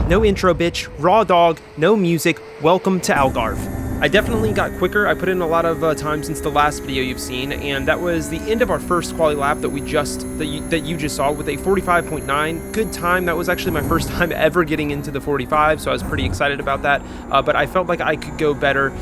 No intro, bitch. Raw dog, no music. Welcome to Algarve. I definitely got quicker. I put in a lot of time since the last video you've seen, and that was the end of our first quali lap that you just saw with a 45.9. Good time. That was actually my first time ever getting into the 45, so I was pretty excited about that. But I felt like I could go better,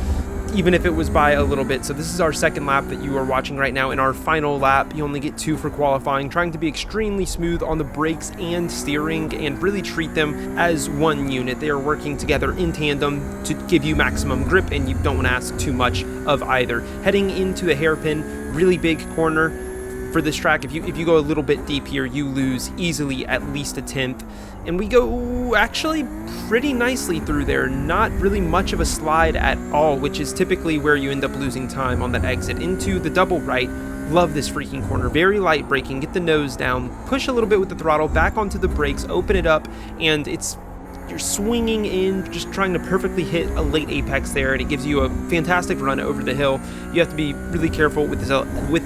even if it was by a little bit. So this is our second lap that you are watching right now. In our final lap, you only get 2 for qualifying, trying to be extremely smooth on the brakes and steering and really treat them as one unit. They are working together in tandem to give you maximum grip, and you don't want to ask too much of either. Heading into the hairpin, really big corner for this track. If you go a little bit deep here, you lose easily at least a 10th. And we go actually pretty nicely through there. Not really much of a slide at all, which is typically where you end up losing time on that exit. Into the double right. Love this freaking corner. Very light braking. Get the nose down. Push a little bit with the throttle. Back onto the brakes. Open it up. And you're swinging in, just trying to perfectly hit a late apex there, and it gives you a fantastic run over the hill. You have to be really careful with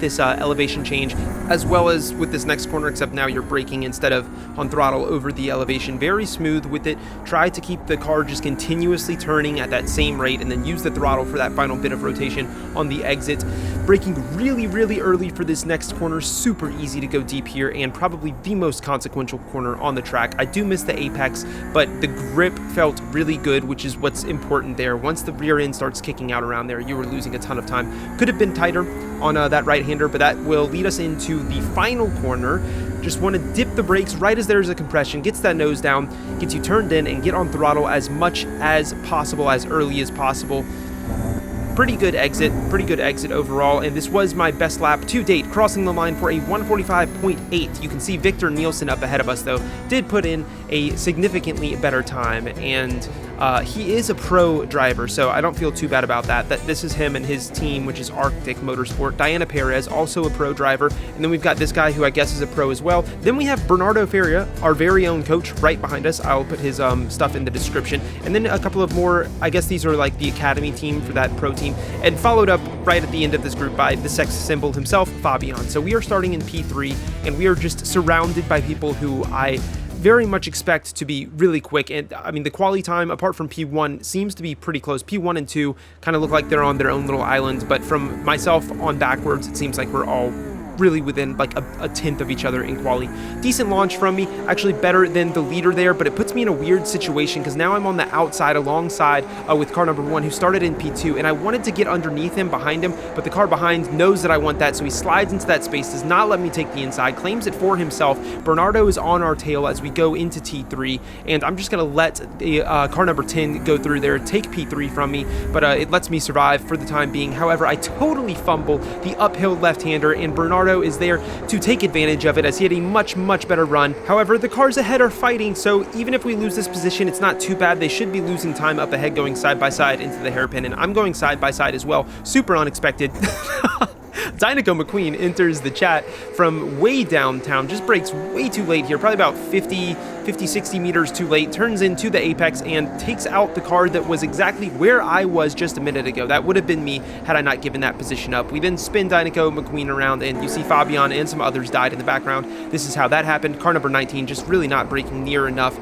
this elevation change, as well as with this next corner, except now you're braking instead of on throttle over the elevation. Very smooth with it. Try to keep the car just continuously turning at that same rate, and then use the throttle for that final bit of rotation on the exit. Braking really, really early for this next corner. Super easy to go deep here, and probably the most consequential corner on the track. I do miss the apex, but the grip felt really good, which is what's important there. Once the rear end starts kicking out around there, you were losing a ton of time. Could have been tighter on that right-hander, but that will lead us into the final corner. Just want to dip the brakes right as there's a compression, gets that nose down, gets you turned in, and get on throttle as much as possible, as early as possible. Pretty good exit overall, and this was my best lap to date, crossing the line for a 145.8. You can see Victor Nielsen up ahead of us, though, did put in a significantly better time, and he is a pro driver, so I don't feel too bad about that. This is him and his team, which is Arctic Motorsport. Diana Perez, also a pro driver, and then we've got this guy who I guess is a pro as well. Then we have Bernardo Faria, our very own coach, right behind us. I'll put his stuff in the description, and then a couple of more. I guess these are like the academy team for that pro team, and followed up right at the end of this group by the sex symbol himself, Fabian. So we are starting in P3, and we are just surrounded by people who I very much expect to be really quick. And I mean, the quali time, apart from P1, seems to be pretty close. P1 and 2 kind of look like they're on their own little island, but from myself on backwards, it seems like we're all really within like a tenth of each other in quali. Decent launch from me, actually better than the leader there, but it puts me in a weird situation because now I'm on the outside alongside with car number 1, who started in P2, and I wanted to get underneath him, behind him, but the car behind knows that I want that, so he slides into that space, does not let me take the inside, claims it for himself. Bernardo is on our tail as we go into T3, and I'm just gonna let the car number 10 go through there, take P3 from me, but it lets me survive for the time being. However, I totally fumble the uphill left-hander, and Bernardo is there to take advantage of it as he had a much better run. However, the cars ahead are fighting, so even if we lose this position, it's not too bad. They should be losing time up ahead going side by side into the hairpin, and I'm going side by side as well. Super unexpected. Dynamo McQueen enters the chat from way downtown, just brakes way too late here, probably about 50-60 meters too late, turns into the apex and takes out the car that was exactly where I was just a minute ago. That would have been me had I not given that position up. We then spin Dynamo McQueen around, and you see Fabian and some others died in the background. This is how that happened. Car number 19 just really not braking near enough,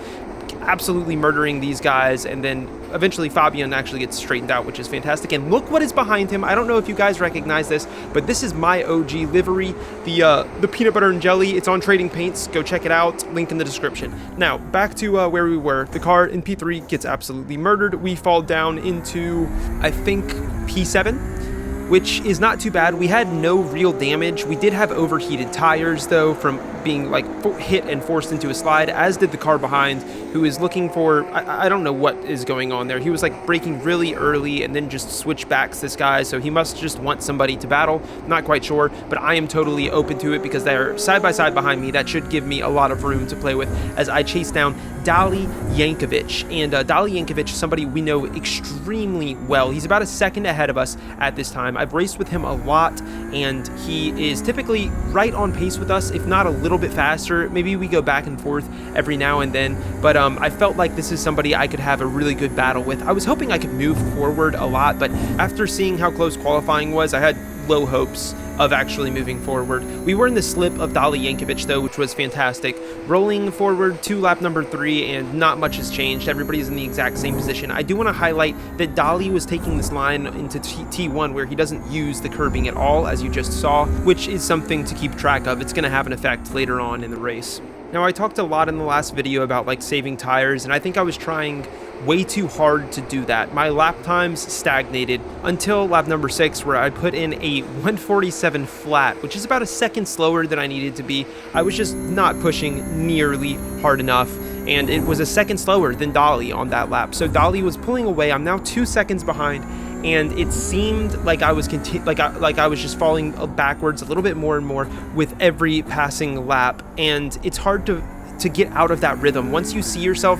absolutely murdering these guys, and then eventually Fabian actually gets straightened out, which is fantastic. And look what is behind him. I don't know if you guys recognize this, but this is my OG livery, the peanut butter and jelly. It's on Trading Paints. Go check it out. Link in the description. Now back to where we were. The car in P3 gets absolutely murdered. We fall down into, I think, P7, which is not too bad. We had no real damage. We did have overheated tires, though, from being like hit and forced into a slide, as did the car behind, who is looking for, I don't know what is going on there. He was like braking really early and then just switchbacks this guy, so he must just want somebody to battle. Not quite sure, but I am totally open to it because they're side by side behind me. That should give me a lot of room to play with as I chase down Dali Yankovic. And Dali Yankovic is somebody we know extremely well. He's about a second ahead of us at this time. I've raced with him a lot, and he is typically right on pace with us, if not a little bit faster. Maybe we go back and forth every now and then, but I felt like this is somebody I could have a really good battle with. I was hoping I could move forward a lot, but after seeing how close qualifying was, I had low hopes of actually moving forward. We were in the slip of Dali Yankovic though, which was fantastic. Rolling forward to lap number 3, and not much has changed. Everybody's in the exact same position. I do want to highlight that Dali was taking this line into T1 where he doesn't use the curbing at all, as you just saw, which is something to keep track of. It's going to have an effect later on in the race. Now, I talked a lot in the last video about like saving tires, and I think I was trying way too hard to do that. My lap times stagnated until lap number 6, where I put in a 147 flat, which is about a second slower than I needed to be. I was just not pushing nearly hard enough, and it was a second slower than Dali on that lap. So Dali was pulling away. I'm now 2 seconds behind, and it seemed like I was I was just falling backwards a little bit more and more with every passing lap, and it's hard to get out of that rhythm. Once you see yourself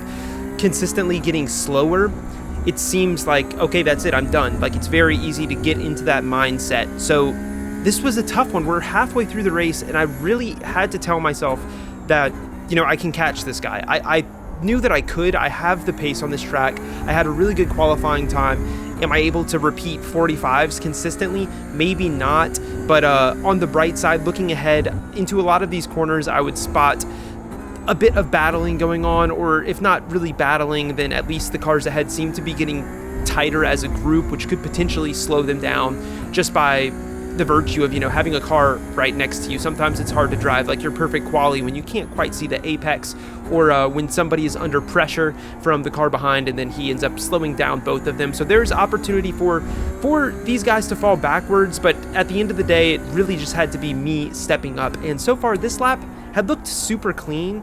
consistently getting slower, it seems like, okay, that's it, I'm done. Like, it's very easy to get into that mindset. So this was a tough one. We're halfway through the race, and I really had to tell myself that, you know, I can catch this guy. I knew that I could. I have the pace on this track. I had a really good qualifying time. Am I able to repeat 45s consistently? Maybe not, but on the bright side, looking ahead into a lot of these corners, I would spot a bit of battling going on, or if not really battling, then at least the cars ahead seem to be getting tighter as a group, which could potentially slow them down just by the virtue of, you know, having a car right next to you. Sometimes it's hard to drive like your perfect quali when you can't quite see the apex, or when somebody is under pressure from the car behind and then he ends up slowing down both of them. So there's opportunity for these guys to fall backwards, but at the end of the day, it really just had to be me stepping up. And so far this lap had looked super clean.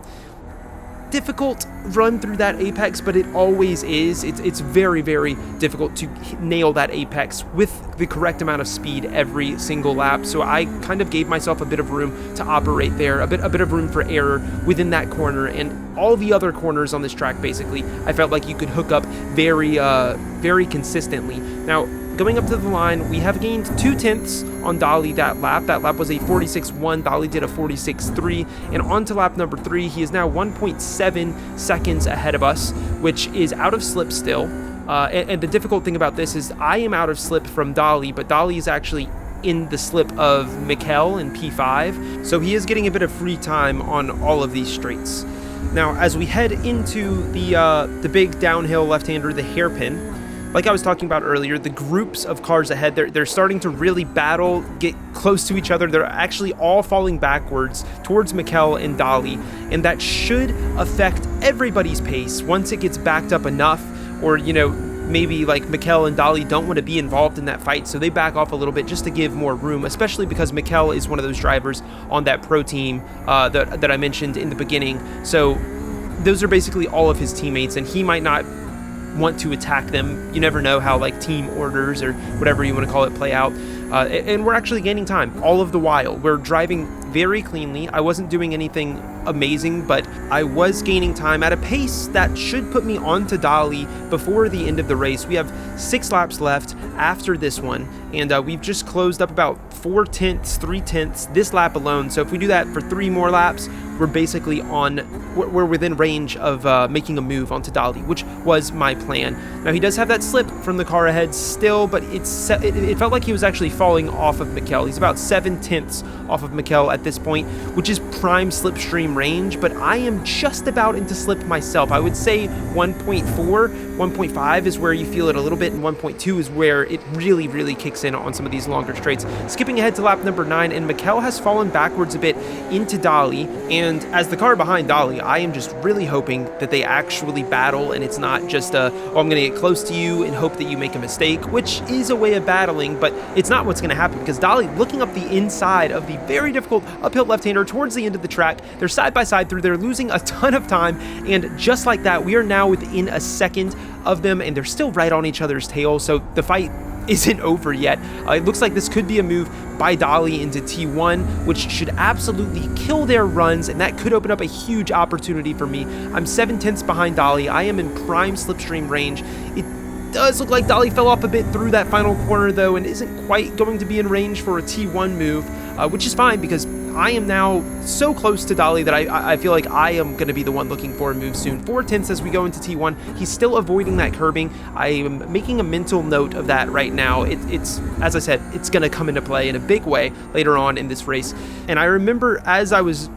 Difficult run through that apex, but it always is. It's very, very difficult to nail that apex with the correct amount of speed every single lap. So I kind of gave myself a bit of room to operate there, a bit of room for error within that corner, and all the other corners on this track. Basically, I felt like you could hook up very, very consistently. Now, going up to the line, we have gained 0.2 on Dali that lap. That lap was a 46.1. Dali did a 46.3. And on to lap number 3, he is now 1.7 seconds ahead of us, which is out of slip still. And the difficult thing about this is I am out of slip from Dali, but Dali is actually in the slip of Mikel in P5. So he is getting a bit of free time on all of these straights. Now, as we head into the big downhill left-hander, the hairpin, like I was talking about earlier, the groups of cars ahead, they're starting to really battle, get close to each other. They're actually all falling backwards towards Mikel and Dali, and that should affect everybody's pace once it gets backed up enough, or, you know, maybe like Mikel and Dali don't want to be involved in that fight, so they back off a little bit just to give more room, especially because Mikel is one of those drivers on that pro team that I mentioned in the beginning. So those are basically all of his teammates, and he might not want to attack them. You never know how like team orders or whatever you want to call it play out. And we're actually gaining time all of the while. We're driving very cleanly. I wasn't doing anything amazing, but I was gaining time at a pace that should put me onto Dali before the end of the race. We have 6 laps left after this one, and we've just closed up about 0.4 this lap alone. So if we do that for 3 more laps, we're basically we're within range of making a move onto Dali, which was my plan. Now, he does have that slip from the car ahead still, but it felt like he was actually falling off of Mikel. He's about 0.7 off of Mikel at this point, which is prime slipstream range, but I am just about into slip myself. I would say 1.4, 1.5 is where you feel it a little bit, and 1.2 is where it really, really kicks in on some of these longer straights. Skipping ahead to lap number 9, and Mikel has fallen backwards a bit into Dali, and as the car behind Dali, I am just really hoping that they actually battle, and it's not just oh, I'm going to get close to you and hope that you make a mistake, which is a way of battling, but it's not what's going to happen, because Dali, looking up the inside of the very difficult uphill left-hander towards the end of the track, they're side by side through, they're losing a ton of time, and just like that, we are now within a second of them, and they're still right on each other's tail, so the fight isn't over yet. It looks like this could be a move by Dali into T1, which should absolutely kill their runs, and that could open up a huge opportunity for me. I'm 0.7 behind Dali. I am in prime slipstream range. It does look like Dali fell off a bit through that final corner though, and isn't quite going to be in range for a T1 move, which is fine because I am now so close to Dolly that I feel like I am going to be the one looking for a move soon. 4/10 as we go into T1. He's still avoiding that curbing. I am making a mental note of that right now. It's as I said, it's going to come into play in a big way later on in this race. And I remember as I was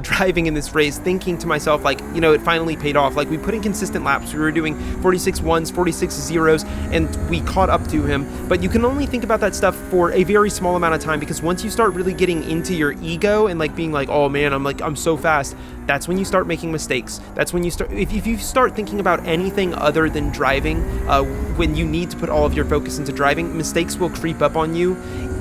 driving in this race, thinking to myself, like, you know, it finally paid off. Like, we put in consistent laps. We were doing 46 ones, 46 zeros, and we caught up to him. But you can only think about that stuff for a very small amount of time, because once you start really getting into your ego and like being like, oh man, I'm so fast, that's when you start making mistakes. That's when you start, if you start thinking about anything other than driving, when you need to put all of your focus into driving, mistakes will creep up on you.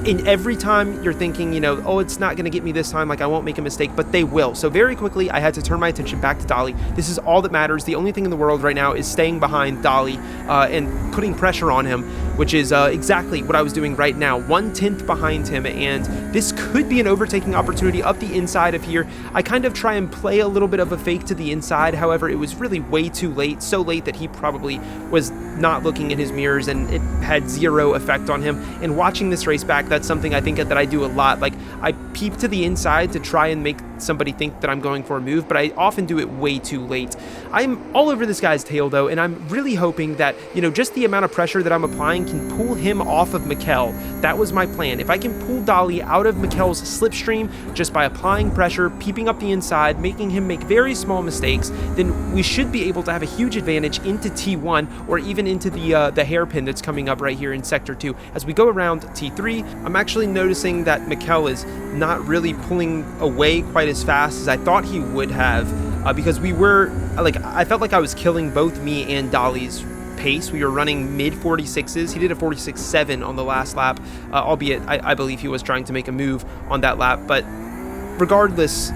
And every time you're thinking, you know, oh, it's not going to get me this time, like I won't make a mistake, but they will. So very quickly, I had to turn my attention back to Dolly. This is all that matters. The only thing in the world right now is staying behind Dolly and putting pressure on him, which is exactly what I was doing right now. 1/10 behind him, and this could be an overtaking opportunity up the inside of here. I kind of try and play a little bit of a fake to the inside. However, it was really way too late, so late that he probably was not looking in his mirrors, and it had zero effect on him. And watching this race back, that's something I think that I do a lot. Like, I peep to the inside to try and make somebody think that I'm going for a move, but I often do it way too late. I'm all over this guy's tail though, and I'm really hoping that, you know, just the amount of pressure that I'm applying can pull him off of Mikkel. That was my plan. If I can pull Dolly out of Mikkel's slipstream just by applying pressure, peeping up the inside, making him make very small mistakes, then we should be able to have a huge advantage into T1 or even into the hairpin that's coming up right here in Sector 2. As we go around T3, I'm actually noticing that Mikkel is not really pulling away quite as fast as I thought he would have, because we were, like, I felt like I was killing both me and Dolly's pace. We were running mid 46s. He did a 46.7 on the last lap, albeit I believe he was trying to make a move on that lap. But regardless,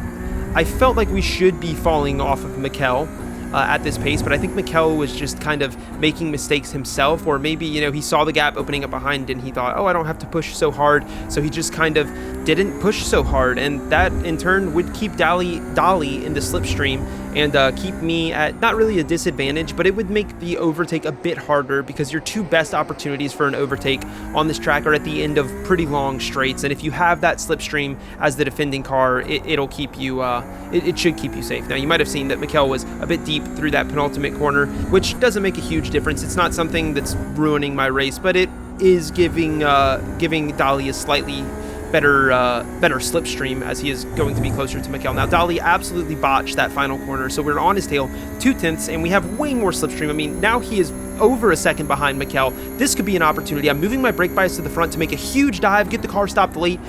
I felt like we should be falling off of Mikkel at this pace, but I think Mikkel was just kind of making mistakes himself, or maybe, you know, he saw the gap opening up behind and he thought, oh, I don't have to push so hard, so he just kind of didn't push so hard, and that in turn would keep Dolly in the slipstream and keep me at not really a disadvantage, but it would make the overtake a bit harder, because your two best opportunities for an overtake on this track are at the end of pretty long straights, and if you have that slipstream as the defending car, it'll keep you, it should keep you safe. Now, you might have seen that Mikkel was a bit deep through that penultimate corner, which doesn't make a huge difference. It's not something that's ruining my race, but it is giving Dolly a slightly better slipstream, as he is going to be closer to Mikkel. Now, Dolly absolutely botched that final corner, so we're on his tail 2/10, and we have way more slipstream. I mean, now he is over a second behind Mikkel. This could be an opportunity. I'm moving my brake bias to the front to make a huge dive, get the car stopped late,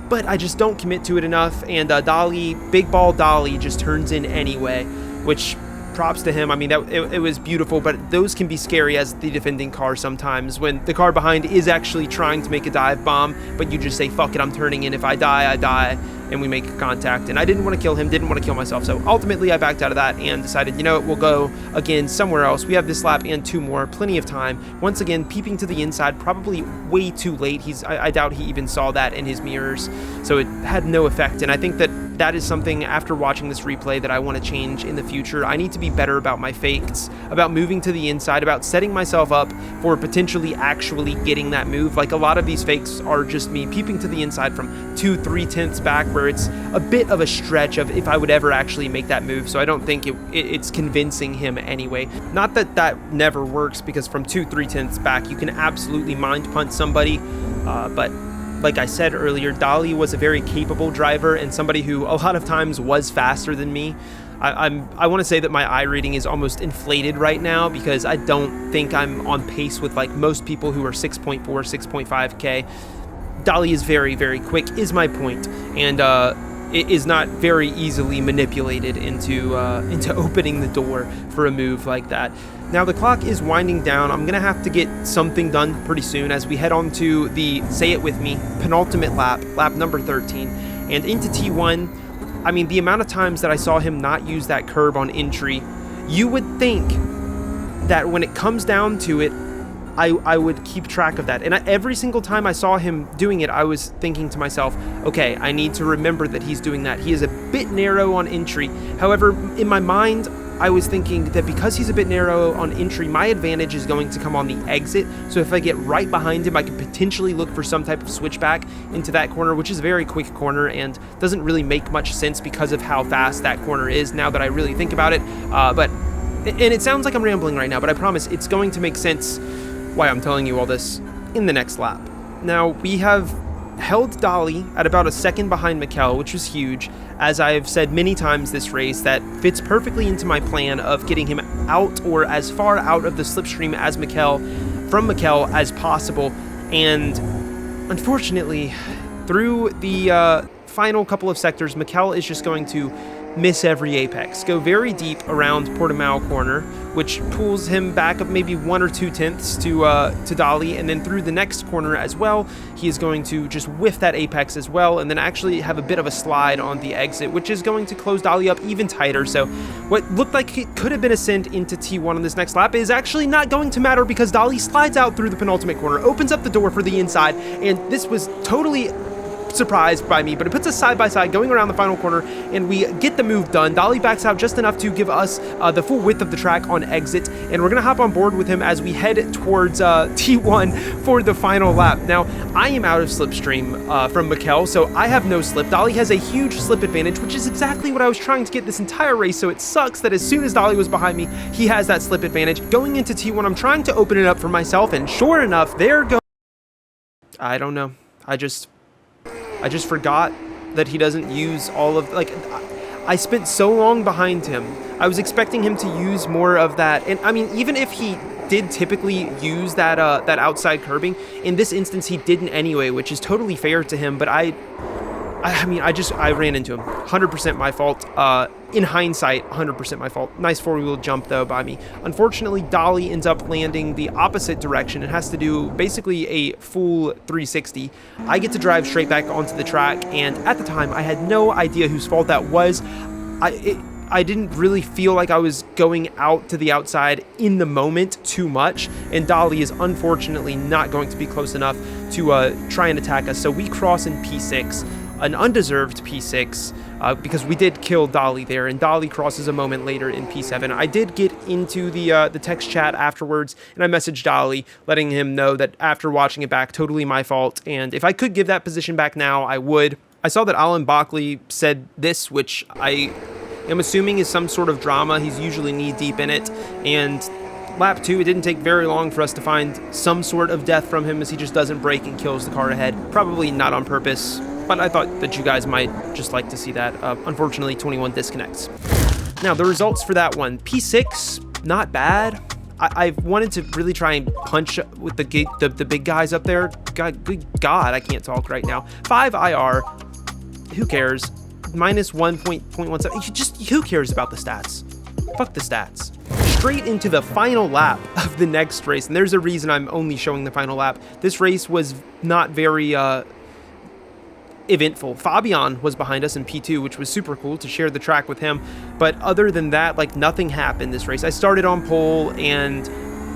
but I just don't commit to it enough, and Dolly, big ball Dolly, just turns in anyway, which, props to him. I mean, it was beautiful, but those can be scary as the defending car sometimes, when the car behind is actually trying to make a dive bomb, but you just say, fuck it, I'm turning in. If I die, I die, and we make contact. And I didn't want to kill him, didn't want to kill myself, so ultimately I backed out of that and decided, you know what, we'll go again somewhere else. We have this lap and two more, plenty of time. Once again, peeping to the inside, probably way too late. I doubt he even saw that in his mirrors, so it had no effect. And I think that is something, after watching this replay, that I want to change in the future. I need to be better about my fakes, about moving to the inside, about setting myself up for potentially actually getting that move. Like, a lot of these fakes are just me peeping to the inside from 2-3 tenths back, where it's a bit of a stretch of if I would ever actually make that move. So I don't think it's convincing him anyway. Not that that never works, because from 2-3 tenths back, you can absolutely mind punt somebody, but like I said earlier, Dolly was a very capable driver and somebody who a lot of times was faster than me. I want to say that my I rating is almost inflated right now, because I don't think I'm on pace with like most people who are 6.4, 6.5K. Dolly is very, very quick, is my point, and it is not very easily manipulated into opening the door for a move like that. Now, the clock is winding down. I'm going to have to get something done pretty soon as we head on to the, say it with me, penultimate lap number 13, and into T1. I mean, the amount of times that I saw him not use that curb on entry, you would think that when it comes down to it, I would keep track of that. And every single time I saw him doing it, I was thinking to myself, okay, I need to remember that he's doing that. He is a bit narrow on entry. However, in my mind, I was thinking that because he's a bit narrow on entry, my advantage is going to come on the exit. So if I get right behind him, I could potentially look for some type of switchback into that corner, which is a very quick corner and doesn't really make much sense because of how fast that corner is now that I really think about it. And it sounds like I'm rambling right now, but I promise it's going to make sense why I'm telling you all this in the next lap. Now, we have held Dolly at about a second behind Mikel, which was huge. As I've said many times this race, that fits perfectly into my plan of getting him out or as far out of the slipstream as from Mikel as possible. And unfortunately, through the final couple of sectors, Mikel is just going to miss every apex, go very deep around Portimao corner, which pulls him back up maybe 1 or 2 tenths to Dolly, and then through the next corner as well, he is going to just whiff that apex as well, and then actually have a bit of a slide on the exit, which is going to close Dolly up even tighter. So what looked like it could have been a send into T1 on this next lap is actually not going to matter, because Dolly slides out through the penultimate corner, opens up the door for the inside, and this was totally surprised by me, but it puts us side by side going around the final corner, and we get the move done. Dolly backs out just enough to give us the full width of the track on exit, and we're gonna hop on board with him as we head towards T1 for the final lap. Now, I am out of slipstream from Mikel, so I have no slip. Dolly has a huge slip advantage, which is exactly what I was trying to get this entire race, so it sucks that as soon as Dolly was behind me, he has that slip advantage. Going into T1, I'm trying to open it up for myself, and sure enough, there goes... I don't know. I just forgot that he doesn't use all of, like, I spent so long behind him. I was expecting him to use more of that. And I mean, even if he did typically use that outside curbing, in this instance, he didn't anyway, which is totally fair to him. But I ran into him. 100% my fault. In hindsight, 100% my fault. Nice four-wheel jump, though, by me. Unfortunately, Dolly ends up landing the opposite direction. It has to do basically a full 360. I get to drive straight back onto the track, and at the time, I had no idea whose fault that was. I didn't really feel like I was going out to the outside in the moment too much, and Dolly is unfortunately not going to be close enough to try and attack us. So we cross in P6, an undeserved P6, because we did kill Dolly there, and Dolly crosses a moment later in P7. I did get into the text chat afterwards, and I messaged Dolly, letting him know that after watching it back, totally my fault, and if I could give that position back now, I would. I saw that Alan Bockley said this, which I am assuming is some sort of drama. He's usually knee-deep in it, and lap 2, it didn't take very long for us to find some sort of death from him, as he just doesn't brake and kills the car ahead. Probably not on purpose, but I thought that you guys might just like to see that. Unfortunately, 21 disconnects. Now, the results for that one. P6, not bad. I wanted to really try and punch with the big guys up there. Good God, I can't talk right now. 5 IR, who cares? Minus 1.17, who cares about the stats? Fuck the stats. Straight into the final lap of the next race, and there's a reason I'm only showing the final lap. This race was not very eventful. Fabian was behind us in P2, which was super cool to share the track with him, but other than that, like, nothing happened this race. I started on pole, and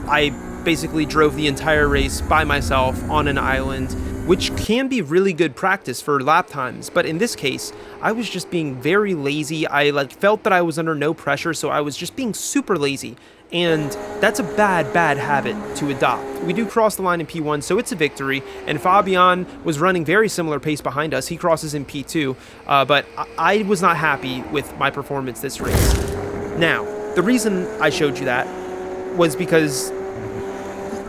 I basically drove the entire race by myself on an island, which can be really good practice for lap times, but in this case, I was just being very lazy. I felt that I was under no pressure, so I was just being super lazy, and that's a bad habit to adopt. We do cross the line in P1, so it's a victory, and Fabian was running very similar pace behind us. He crosses in P2, but I was not happy with my performance this race. Now, the reason I showed you that was because,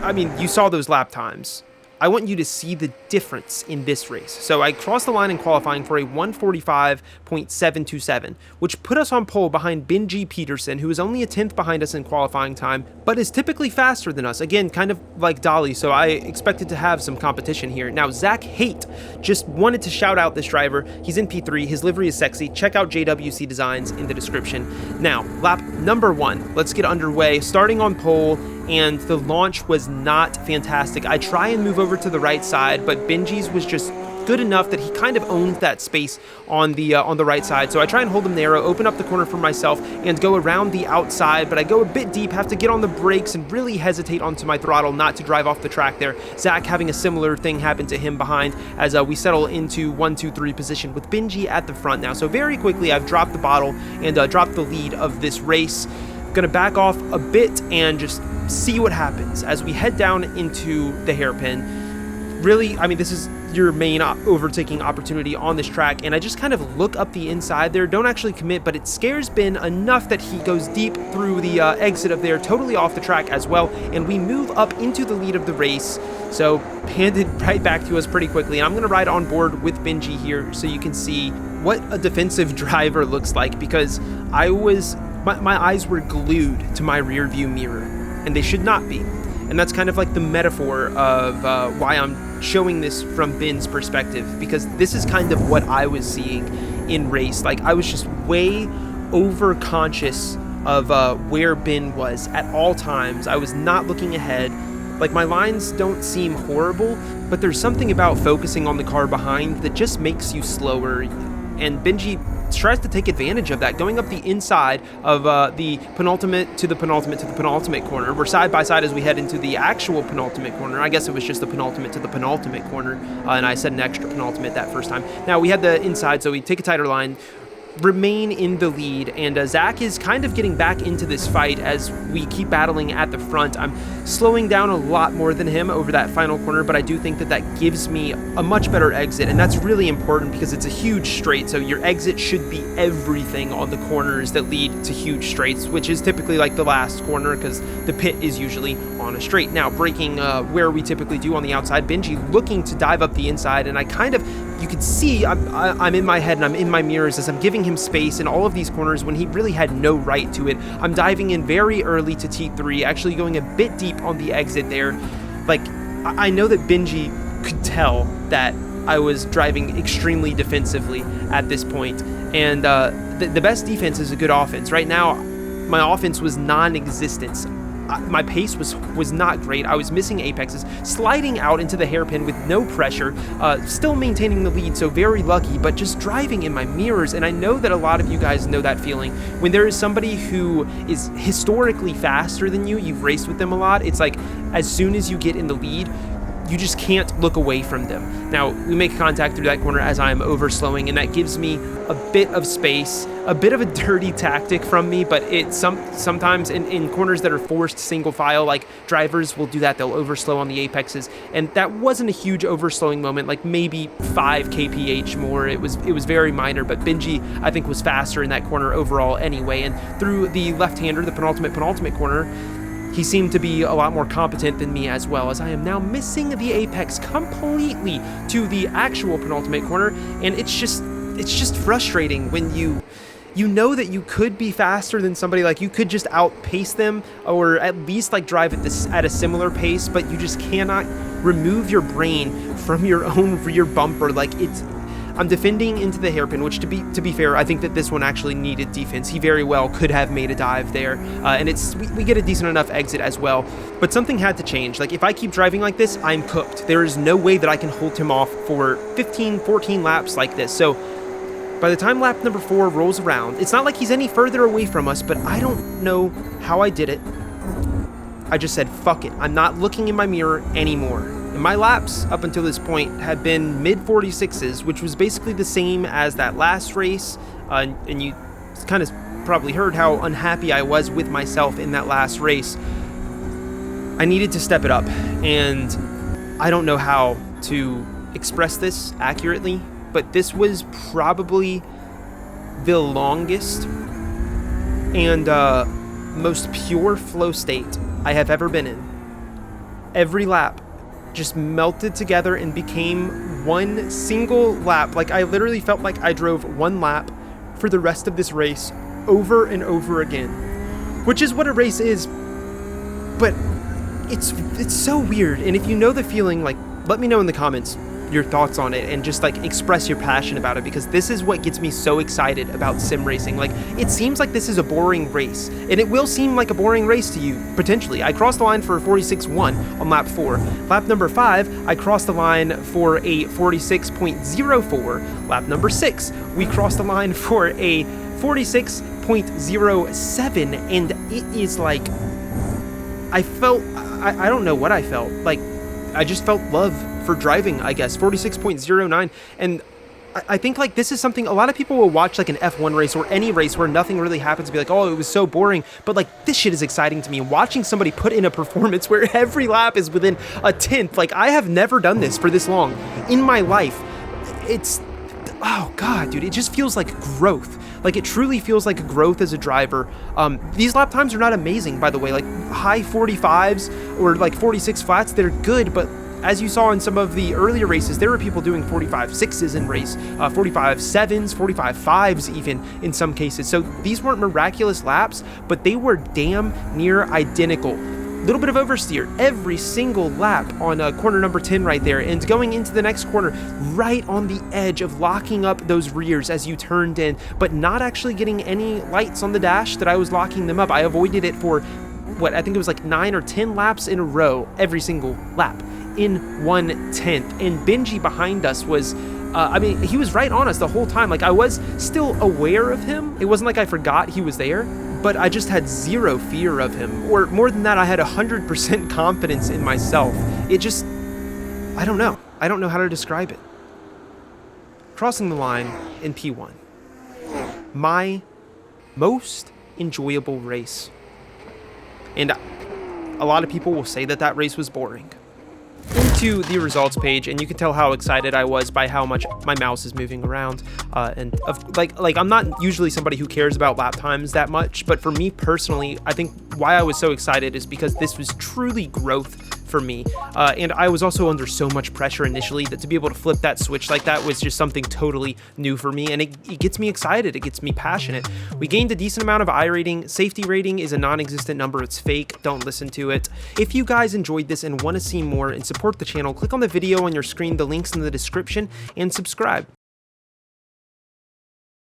I mean, you saw those lap times. I want you to see the difference in this race. So I crossed the line in qualifying for a 1:45.727, which put us on pole behind Benji Peterson, who is only a 10th behind us in qualifying time, but is typically faster than us. Again, kind of like Dolly, so I expected to have some competition here. Now, Zach Haight just wanted to shout out this driver. He's in P3. His livery is sexy. Check out JWC Designs in the description. Now, lap number 1. Let's get underway. Starting on pole, and the launch was not fantastic. I try and move over to the right side, but Benji's was just good enough that he kind of owned that space on the right side. So I try and hold him narrow, open up the corner for myself, and go around the outside, but I go a bit deep, have to get on the brakes and really hesitate onto my throttle not to drive off the track there. Zach having a similar thing happen to him behind as we settle into 1, 2, 3 position with Benji at the front now. So very quickly, I've dropped the bottle and dropped the lead of this race. Gonna back off a bit and just see what happens as we head down into the hairpin. Really, I mean, this is your main overtaking opportunity on this track, and I just kind of look up the inside there, don't actually commit, but it scares Ben enough that he goes deep through the exit of there, totally off the track as well, and we move up into the lead of the race. So handed right back to us pretty quickly, and I'm gonna ride on board with Benji here so you can see what a defensive driver looks like, because my eyes were glued to my rear view mirror, and they should not be. And that's kind of like the metaphor of why I'm showing this from Ben's perspective, because this is kind of what I was seeing in race. Like, I was just way over conscious of where Ben was at all times. I was not looking ahead. Like, my lines don't seem horrible, but there's something about focusing on the car behind that just makes you slower. And Benji tries to take advantage of that, going up the inside of the penultimate to the penultimate to the penultimate corner. We're side by side as we head into the actual penultimate corner. I guess it was just the penultimate to the penultimate corner, and I said an extra penultimate that first time. Now we had the inside, so we take a tighter line, remain in the lead, and Zach is kind of getting back into this fight as we keep battling at the front. I'm slowing down a lot more than him over that final corner, but I do think that that gives me a much better exit, and that's really important because it's a huge straight, so your exit should be everything on the corners that lead to huge straights, which is typically like the last corner because the pit is usually on a straight. Now, braking where we typically do on the outside, Benji looking to dive up the inside, and I kind of, you can see I'm in my head and I'm in my mirrors as I'm giving him space in all of these corners when he really had no right to it. I'm diving in very early to T3, actually going a bit deep on the exit there. Like, I know that Benji could tell that I was driving extremely defensively at this point, and the best defense is a good offense. Right now, my offense was non-existent. My pace was not great. I was missing apexes, sliding out into the hairpin with no pressure, still maintaining the lead, so very lucky, but just driving in my mirrors. And I know that a lot of you guys know that feeling. When there is somebody who is historically faster than you, you've raced with them a lot, it's like as soon as you get in the lead, you just can't look away from them. Now, we make contact through that corner as I'm overslowing, and that gives me a bit of space, a bit of a dirty tactic from me, but it's sometimes in corners that are forced single file, like drivers will do that, they'll overslow on the apexes, and that wasn't a huge overslowing moment, like maybe 5 kph more. It was very minor, but Benji, I think, was faster in that corner overall anyway, and through the left-hander, the penultimate corner, he seemed to be a lot more competent than me, as well as I am now missing the apex completely to the actual penultimate corner, and it's just frustrating when you know that you could be faster than somebody, like you could just outpace them or at least like drive at a similar pace, but you just cannot remove your brain from your own rear bumper. Like, I'm defending into the hairpin, which to be fair, I think that this one actually needed defense. He very well could have made a dive there, and we get a decent enough exit as well. But something had to change. Like, if I keep driving like this, I'm cooked. There is no way that I can hold him off for 15, 14 laps like this. So by the time lap number 4 rolls around, it's not like he's any further away from us, but I don't know how I did it. I just said, fuck it. I'm not looking in my mirror anymore. And my laps up until this point had been mid-46s, which was basically the same as that last race. And you kind of probably heard how unhappy I was with myself in that last race. I needed to step it up, and I don't know how to express this accurately, but this was probably the longest and most pure flow state I have ever been in. Every lap just melted together and became one single lap. Like, I literally felt like I drove one lap for the rest of this race over and over again, which is what a race is, but it's so weird. And if you know the feeling, like, let me know in the comments your thoughts on it and just like express your passion about it, because this is what gets me so excited about sim racing. Like, it seems like this is a boring race, and it will seem like a boring race to you potentially. I crossed the line for a 46.1 on lap 4. Lap number 5, I crossed the line for a 46.04. Lap number 6, we crossed the line for a 46.07, and it is like, I don't know what I felt like. I just felt love for driving, I guess. 46.09, and I think like this is something a lot of people will watch like an F1 race or any race where nothing really happens and be like, oh, it was so boring. But like this shit is exciting to me. Watching somebody put in a performance where every lap is within a tenth. Like I have never done this for this long in my life. It's, oh God, dude, it just feels like growth. Like it truly feels like growth as a driver. These lap times are not amazing, by the way, like high 45s or like 46 flats, they're good, but as you saw in some of the earlier races, there were people doing 45.6s in race, 45.7s, 45.5s even in some cases. So these weren't miraculous laps, but they were damn near identical. Little bit of oversteer every single lap on corner number 10 right there, and going into the next corner right on the edge of locking up those rears as you turned in, but not actually getting any lights on the dash that I was locking them up. I avoided it for what I think it was like 9 or 10 laps in a row, every single lap in 1/10. And Benji behind us was I mean, he was right on us the whole time. Like I was still aware of him. It wasn't like I forgot he was there, but I just had zero fear of him. Or more than that, I had 100% confidence in myself. It just, I don't know. I don't know how to describe it. Crossing the line in P1. My most enjoyable race. And a lot of people will say that that race was boring. Into the results page, and you can tell how excited I was by how much my mouse is moving around. Like I'm not usually somebody who cares about lap times that much, but for me personally, I think why I was so excited is because this was truly growth for me. And I was also under so much pressure initially that to be able to flip that switch like that was just something totally new for me, and it gets me excited, it gets me passionate. We gained a decent amount of iRating. Safety rating is a non-existent number, it's fake, don't listen to it. If you guys enjoyed this and want to see more and support the channel, click on the video on your screen, the links in the description, and subscribe.